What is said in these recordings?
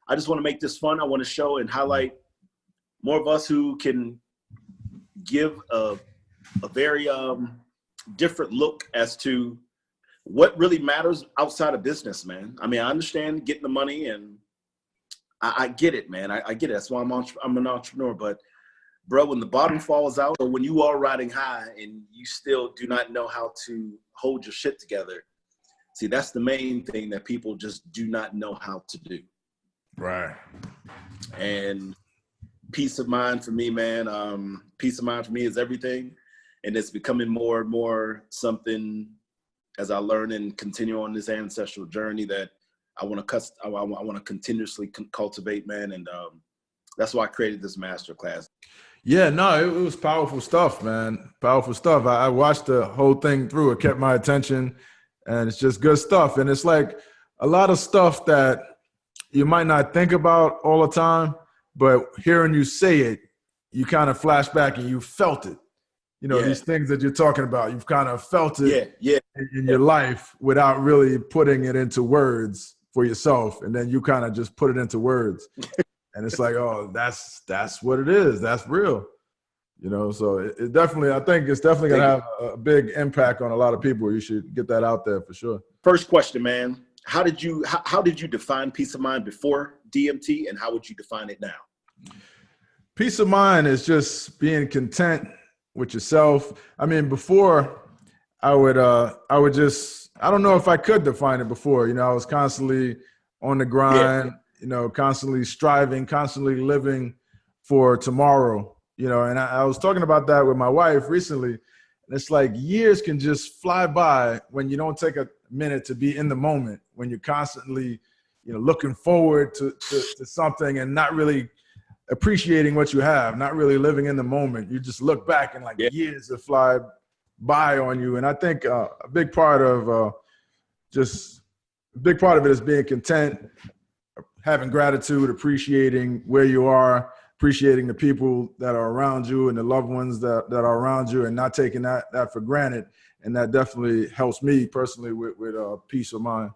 I just want to make this fun. I want to show and highlight more of us who can give a very different look as to what really matters outside of business, man. I mean, I understand getting the money, and I get it, man. I get it. That's why I'm an entrepreneur. But, bro, when the bottom falls out, or when you are riding high and you still do not know how to hold your shit together, see, that's the main thing that people just do not know how to do. Right. And peace of mind for me, man. Peace of mind for me is everything. And it's becoming more and more something as I learn and continue on this ancestral journey that I want to continuously cultivate, man. And that's why I created this masterclass. Yeah, no, it was powerful stuff, man. Powerful stuff. I watched the whole thing through. It kept my attention, and it's just good stuff. And it's like a lot of stuff that you might not think about all the time, but hearing you say it, you kind of flash back and you felt it. You know, these things that you're talking about, you've kind of felt it in your life without really putting it into words for yourself. And then you kind of just put it into words. And it's like, oh, that's what it is. That's real. You know, so it definitely, I think it's definitely going to have a big impact on a lot of people. You should get that out there for sure. First question, man. How did you define peace of mind before DMT, and how would you define it now? Peace of mind is just being content with yourself. I mean, before I would just, I don't know if I could define it before. You know, I was constantly on the grind, you know, constantly striving, constantly living for tomorrow, you know, and I was talking about that with my wife recently. And it's like years can just fly by when you don't take a minute to be in the moment, when you're constantly, you know, looking forward to something and not really appreciating what you have, not really living in the moment. You just look back and like years have fly by on you. And I think a big part of it is being content, having gratitude, appreciating where you are, appreciating the people that are around you and the loved ones that are around you, and not taking that for granted. And that definitely helps me personally with peace of mind.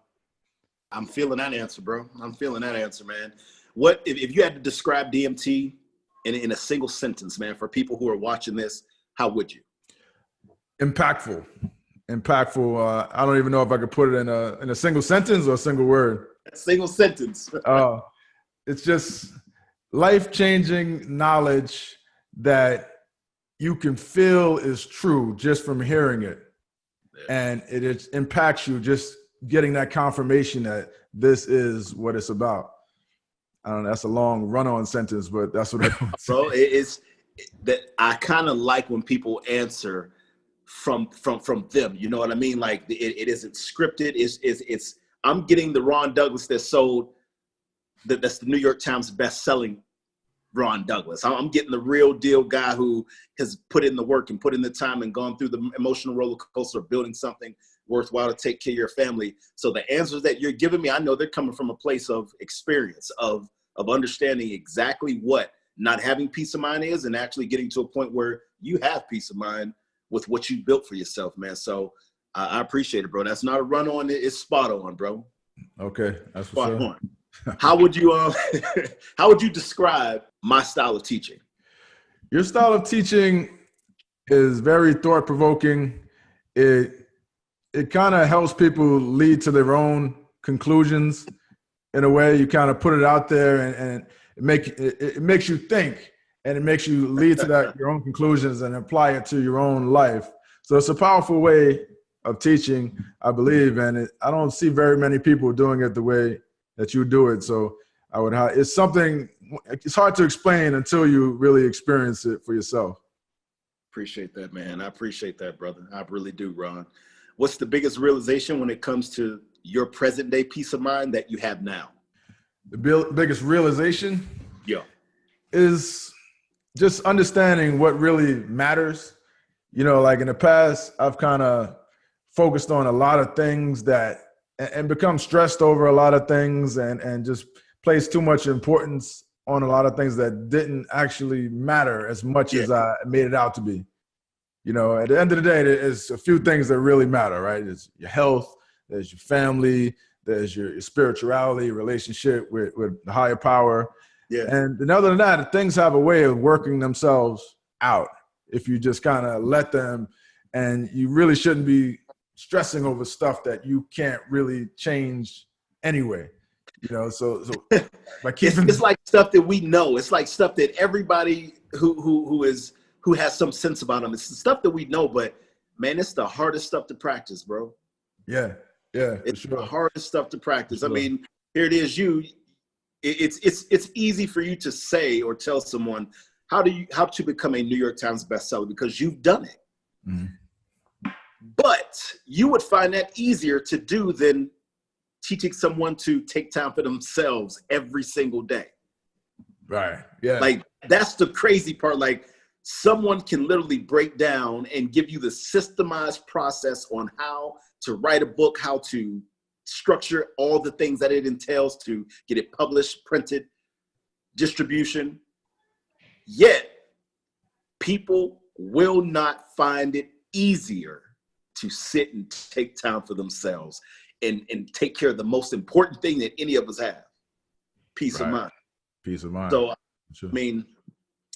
I'm feeling that answer, bro. I'm feeling that answer, man. What if you had to describe DMT in a single sentence, man, for people who are watching this, how would you? Impactful. I don't even know if I could put it in a single sentence or a single word. A single sentence. It's just life-changing knowledge that you can feel is true just from hearing it. And it impacts you just getting that confirmation that this is what it's about. I don't know, that's a long run-on sentence, but that's what I want to say. Bro, it's that I kind of like when people answer from them. You know what I mean? Like it isn't scripted. It's I'm getting the Ron Douglas that sold that's the New York Times best-selling Ron Douglas. I'm getting the real deal guy who has put in the work and put in the time and gone through the emotional roller coaster of building something worthwhile to take care of your family. So the answers that you're giving me, I know they're coming from a place of experience, of understanding exactly what not having peace of mind is, and actually getting to a point where you have peace of mind with what you built for yourself, man. So I appreciate it, bro. That's not a run on. It's spot on, bro. Okay. That's spot on. How would you describe my style of teaching? Your style of teaching is very thought-provoking. It kind of helps people lead to their own conclusions in a way. You kind of put it out there and it makes you think, and it makes you lead to that your own conclusions and apply it to your own life. So it's a powerful way of teaching, I believe, and I don't see very many people doing it the way that you do it. So it's something, it's hard to explain until you really experience it for yourself. Appreciate that, man. I appreciate that, brother. I really do, Ron. What's the biggest realization when it comes to your present day peace of mind that you have now? The biggest realization is just understanding what really matters. You know, like in the past, I've kind of focused on a lot of things and become stressed over a lot of things and just placed too much importance on a lot of things that didn't actually matter as much as I made it out to be. You know, at the end of the day, there's a few things that really matter, right? It's your health, there's your family, there's your spirituality, relationship with the higher power. Yeah. And other than that, things have a way of working themselves out if you just kind of let them, and you really shouldn't be stressing over stuff that you can't really change anyway. So by keeping it's like stuff that we know. It's like stuff that everybody who has some sense about them. It's the stuff that we know, but man, it's the hardest stuff to practice, bro. Yeah, it's the hardest stuff to practice. Sure. I mean, here it is. It's easy for you to say or tell someone how to become a New York Times bestseller because you've done it. Mm-hmm. But you would find that easier to do than teaching someone to take time for themselves every single day. Right. Yeah. Like, that's the crazy part. Like, someone can literally break down and give you the systemized process on how to write a book, how to structure all the things that it entails to get it published, printed, distribution. Yet, people will not find it easier to sit and take time for themselves and take care of the most important thing that any of us have, peace of mind. Peace of mind. So, sure. I mean,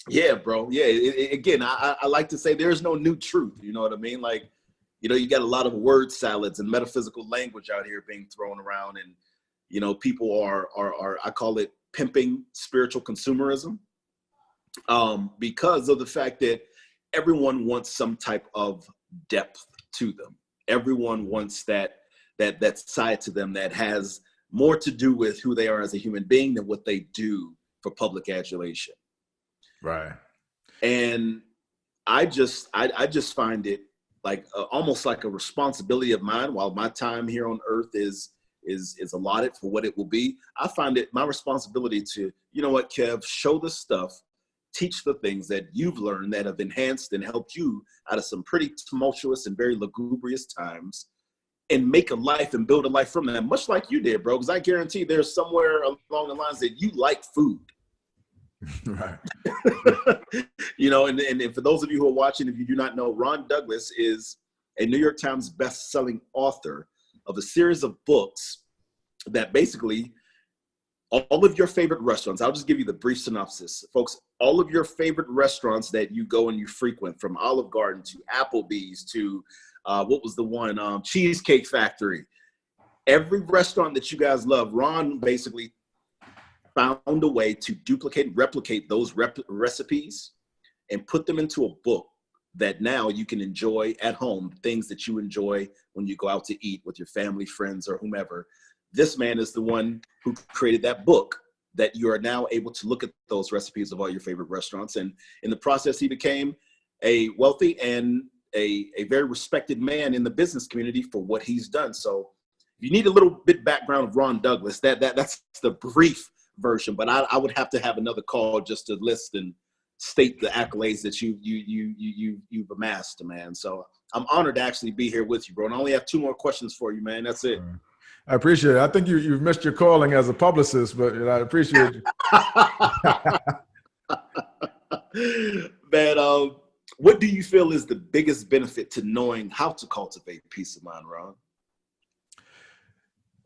yeah, bro. Yeah. Again, I like to say there's no new truth. You know what I mean? Like, you got a lot of word salads and metaphysical language out here being thrown around, and, people are I call it pimping spiritual consumerism, because of the fact that everyone wants some type of depth to them. Everyone wants that side to them that has more to do with who they are as a human being than what they do for public adulation. Right. And I just find it like almost like a responsibility of mine. While my time here on earth is allotted for what it will be, I find it my responsibility to, you know what, Kev, show the stuff, teach the things that you've learned that have enhanced and helped you out of some pretty tumultuous and very lugubrious times, and make a life and build a life from that, much like you did, bro. Because I guarantee there's somewhere along the lines that you like food. Right. And for those of you who are watching, if you do not know, Ron Douglas is a New York Times best-selling author of a series of books that basically all of your favorite restaurants, I'll just give you the brief synopsis, folks, all of your favorite restaurants that you go and you frequent, from Olive Garden to Applebee's to what was the one, Cheesecake Factory, every restaurant that you guys love, Ron basically found a way to replicate those recipes and put them into a book that now you can enjoy at home, things that you enjoy when you go out to eat with your family, friends, or whomever. This man is the one who created that book that you are now able to look at those recipes of all your favorite restaurants. And in the process, he became a wealthy and a very respected man in the business community for what he's done. So if you need a little bit background of Ron Douglas, that's the brief version, but I would have to have another call just to list and state the accolades that you've amassed, man. So I'm honored to actually be here with you, bro. And I only have 2 more questions for you, man. That's it. I appreciate it. I think you've missed your calling as a publicist, but I appreciate you. Man, what do you feel is the biggest benefit to knowing how to cultivate peace of mind, Ron?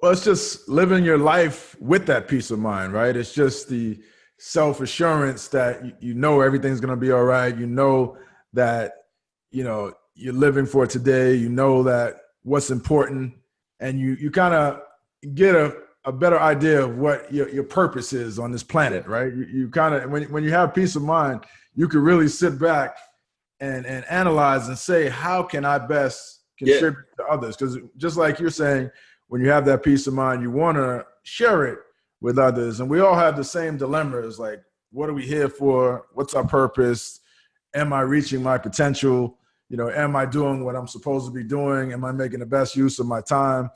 Well, it's just living your life with that peace of mind, right? It's just the self-assurance that you know everything's going to be all right. You know that, you're living for today. You know that what's important, and you kind of get a better idea of what your purpose is on this planet, right? You kind of, when you have peace of mind, you can really sit back and analyze and say, how can I best contribute to others? Because just like you're saying, when you have that peace of mind, you want to share it with others. And we all have the same dilemmas, like, what are we here for? What's our purpose? Am I reaching my potential? Am I doing what I'm supposed to be doing? Am I making the best use of my time?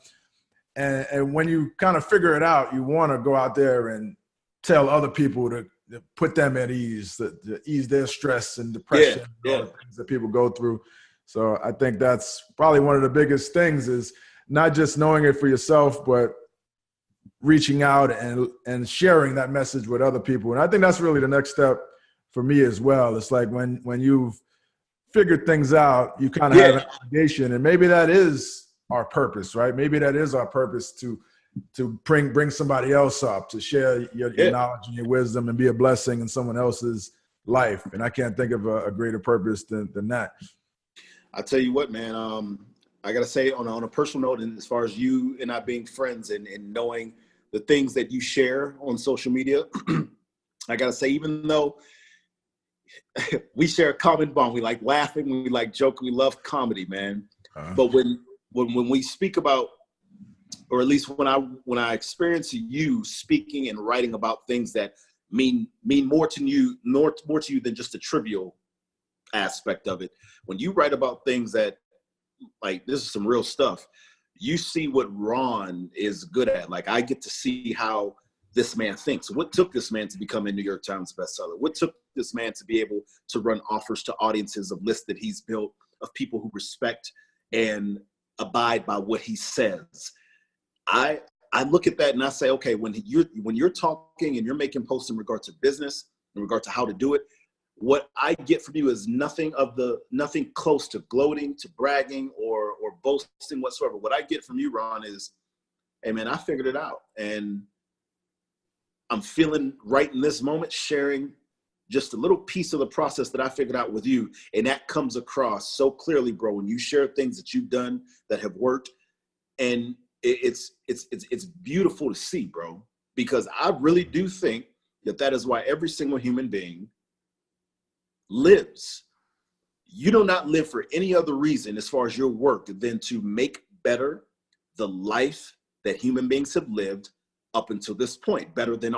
And when you kind of figure it out, you want to go out there and tell other people to put them at ease, to ease their stress and depression, and all the things that people go through. So I think that's probably one of the biggest things, is not just knowing it for yourself, but reaching out and sharing that message with other people. And I think that's really the next step for me as well. It's like when you've figured things out, you kind of have an obligation, and maybe that is our purpose, right? Maybe that is our purpose, to to bring somebody else up, to share your knowledge and your wisdom and be a blessing in someone else's life. And I can't think of a greater purpose than that. I tell you what, man, I got to say on a personal note, and as far as you and I being friends and knowing the things that you share on social media, I got to say, even though we share a common bond, we like laughing, we like joking, we love comedy, man. But when we speak about, or at least when I experience you speaking and writing about things that mean more to you, more to you than just the trivial aspect of it, when you write about things that, like, this is some real stuff, you see what Ron is good at. Like, I get to see how this man thinks. What took this man to become a New York Times bestseller? What took this man to be able to run offers to audiences of lists that he's built of people who respect and abide by what he says? I look at that and I say, okay, when you're talking and you're making posts in regard to business, in regard to how to do it, what I get from you is nothing close to gloating, to bragging, or boasting whatsoever. What I get from you, Ron, is, hey man, I figured it out, and I'm feeling right in this moment sharing just a little piece of the process that I figured out with you, and that comes across so clearly, bro, when you share things that you've done that have worked, and it's beautiful to see, bro, because I really do think that is why every single human being lives. You do not live for any other reason as far as your work than to make better the life that human beings have lived up until this point, better than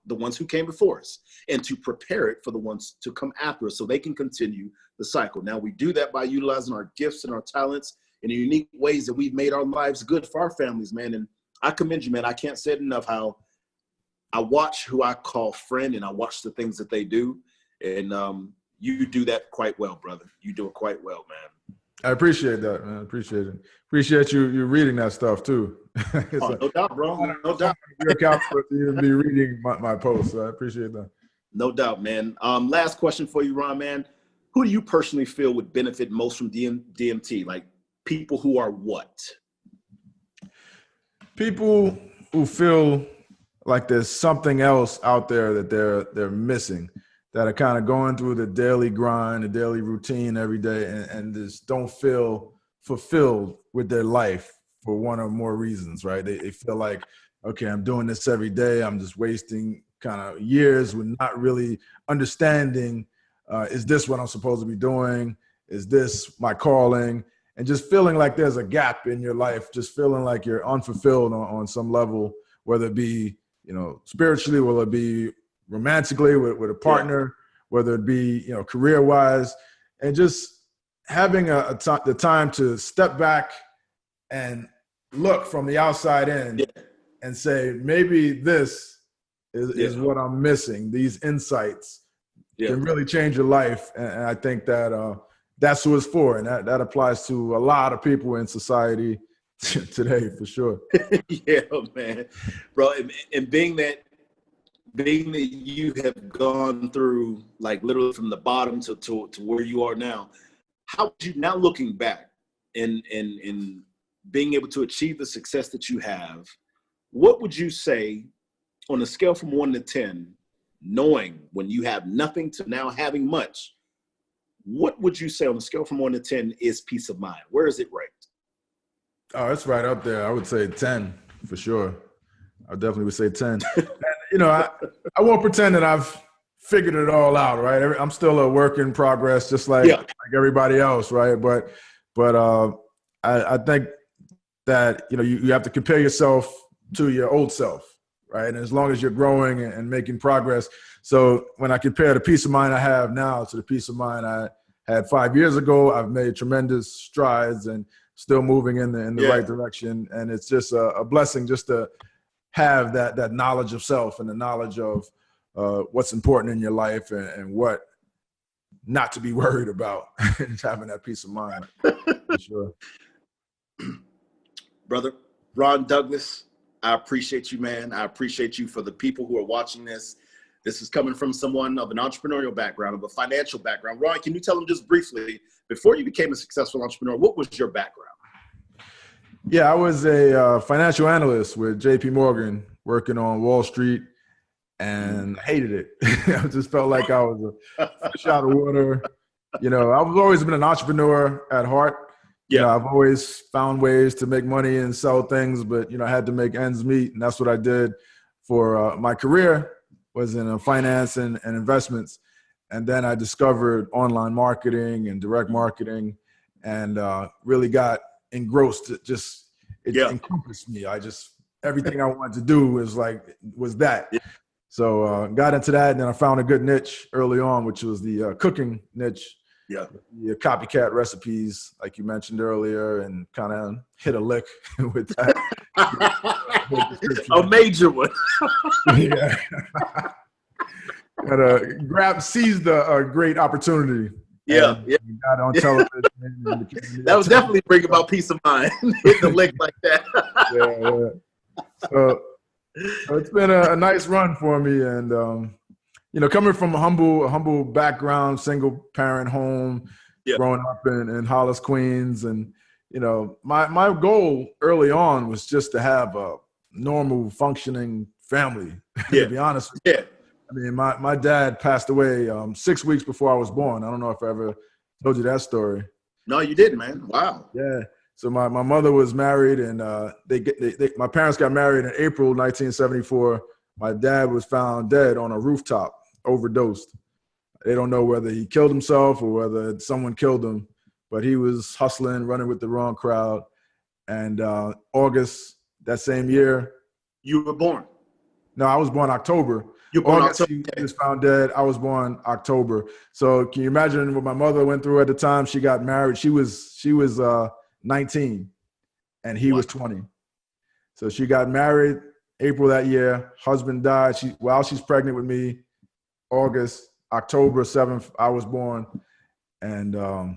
the ones who came before us, and to prepare it for the ones to come after us so they can continue the cycle. Now, we do that by utilizing our gifts and our talents in unique ways that we've made our lives good for our families, man. And I commend you, man. I can't say it enough how I watch who I call friend, and I watch the things that they do. And you do that quite well, brother. You do it quite well, man. I appreciate that, man. I appreciate it. Appreciate you reading that stuff too. No doubt, bro. No doubt. You're accountable for you to be reading my posts. So I appreciate that. No doubt, man. Last question for you, Ron, man. Who do you personally feel would benefit most from DMT? Like, people who are what? People who feel like there's something else out there that they're missing, that are kind of going through the daily grind, the daily routine every day, and just don't feel fulfilled with their life for one or more reasons, right? They feel like, okay, I'm doing this every day. I'm just wasting kind of years with not really understanding, is this what I'm supposed to be doing? Is this my calling? And just feeling like there's a gap in your life, just feeling like you're unfulfilled on some level, whether it be, spiritually, whether it be romantically with a partner, whether it be, career-wise, and just having the time to step back and look from the outside in and say, maybe this is what I'm missing. These insights can really change your life. And I think that that's who it's for. And that applies to a lot of people in society today, for sure. Yeah, man. Bro, and being that you have gone through, like, literally from the bottom to where you are now, how would you, now looking back and being able to achieve the success that you have, what would you say on a scale from 1 to 10, knowing when you have nothing to now having much, what would you say on a scale from 1 to 10 is peace of mind? Where is it ranked? Oh, it's right up there. I would say 10 for sure. I definitely would say 10. And, I won't pretend that I've figured it all out, right? I'm still a work in progress, just like everybody else, right? But I think that, you have to compare yourself to your old self, right? And as long as you're growing and making progress. So when I compare the peace of mind I have now to the peace of mind I had 5 years ago, I've made tremendous strides and still moving in the right direction. And it's just a blessing just to have that knowledge of self and the knowledge of what's important in your life and what not to be worried about, and having that peace of mind. For sure. Brother, Ron Douglas, I appreciate you, man. I appreciate you. For the people who are watching this, this is coming from someone of an entrepreneurial background, of a financial background. Ron, can you tell them just briefly, before you became a successful entrepreneur, what was your background? Yeah, I was a financial analyst with JP Morgan working on Wall Street and hated it. I just felt like I was a fish out of water. You know, I've always been an entrepreneur at heart. You know, Yeah. I've always found ways to make money and sell things, but, you know, I had to make ends meet. And that's what I did for my career, was in finance and investments. And then I discovered online marketing and direct marketing, and really got engrossed. It Yeah. encompassed me. Everything I wanted to do was that. Yeah. So got into that, and then I found a good niche early on, which was the cooking niche. Yeah. The copycat recipes, like you mentioned earlier, and kind of hit a lick with that. A major one. Yeah. Seized a great opportunity. Yeah, yeah. Got on television. That was definitely bring about peace of mind. Hit the lick like that. Yeah. So it's been a nice run for me, and you know, coming from a humble background, single parent home, Yeah. growing up in Hollis, Queens, and you know, my goal early on was just to have a normal, functioning family. Yeah. To be honest with you. you. I mean, my dad passed away 6 weeks before I was born. I don't know if I ever told you that story. No, you didn't, man. Wow. Yeah. So my mother was married, and my parents got married in April 1974. My dad was found dead on a rooftop, overdosed. They don't know whether he killed himself or whether someone killed him, but he was hustling, running with the wrong crowd. And August that same year. You were born? No, I was born October. You were born August, October. he was found dead. I was born October. So can you imagine what my mother went through at the time she got married? She was 19, and he was 20. So she got married April that year. Husband died. While she's pregnant with me. October 7th, I was born, and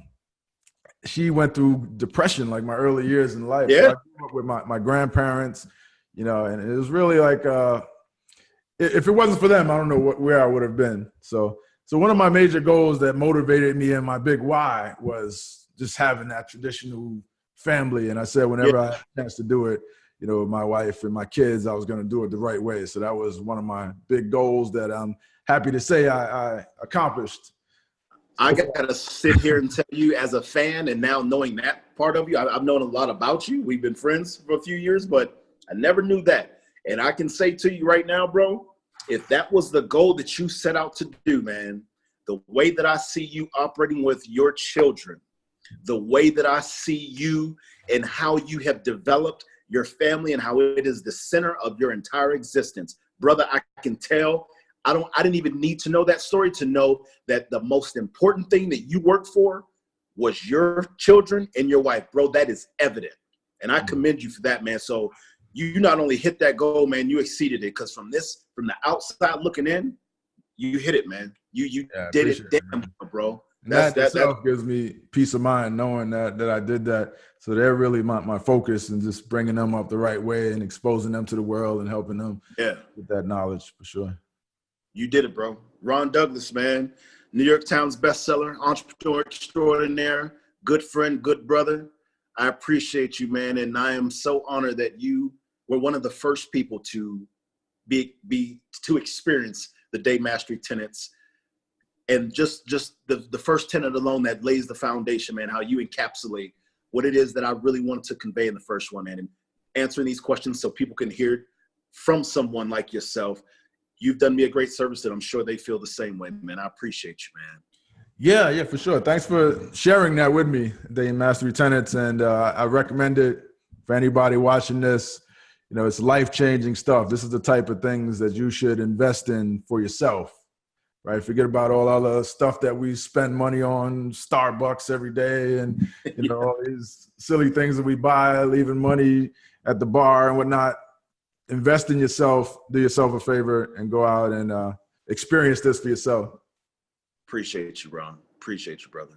she went through depression like my early years in life. Yeah. So I grew up with my grandparents, you know, and it was really like if it wasn't for them, I don't know where I would have been. So one of my major goals that motivated me and my big why was just having that traditional family. And I said whenever I had a chance to do it, you know, with my wife and my kids, I was going to do it the right way. So that was one of my big goals that I'm happy to say I accomplished. I got to sit here and tell you, as a fan, and now knowing that part of you, I've known a lot about you. We've been friends for a few years, but I never knew that. And I can say to you right now, bro, if that was the goal that you set out to do, man, the way that I see you operating with your children, the way that I see you and how you have developed your family and how it is the center of your entire existence, brother, I can tell. I didn't even need to know that story to know that the most important thing that you worked for was your children and your wife, bro. That is evident. And I commend you for that, man. So you not only hit that goal, man, you exceeded it. Because from the outside looking in, you hit it, man. You did it, damn, bro. That itself gives me peace of mind knowing that I did that. So they're really my focus, and just bringing them up the right way and exposing them to the world and helping them with that knowledge, for sure. You did it, bro. Ron Douglas, man. New York Times bestseller, entrepreneur extraordinaire, good friend, good brother. I appreciate you, man. And I am so honored that you were one of the first people to to experience the Day Mastery Tenets. And just the first tenet alone that lays the foundation, man, how you encapsulate what it is that I really wanted to convey in the first one, man. And answering these questions so people can hear it from someone like yourself. You've done me a great service, and I'm sure they feel the same way, man. I appreciate you, man. Yeah, for sure. Thanks for sharing that with me, Day Mastery Tenets. And I recommend it for anybody watching this. You know, it's life-changing stuff. This is the type of things that you should invest in for yourself, right? Forget about all the stuff that we spend money on, Starbucks every day, and, you know, all these silly things that we buy, leaving money at the bar and whatnot. Invest in yourself, do yourself a favor, and go out and experience this for yourself. Appreciate you, Ron. Appreciate you, brother.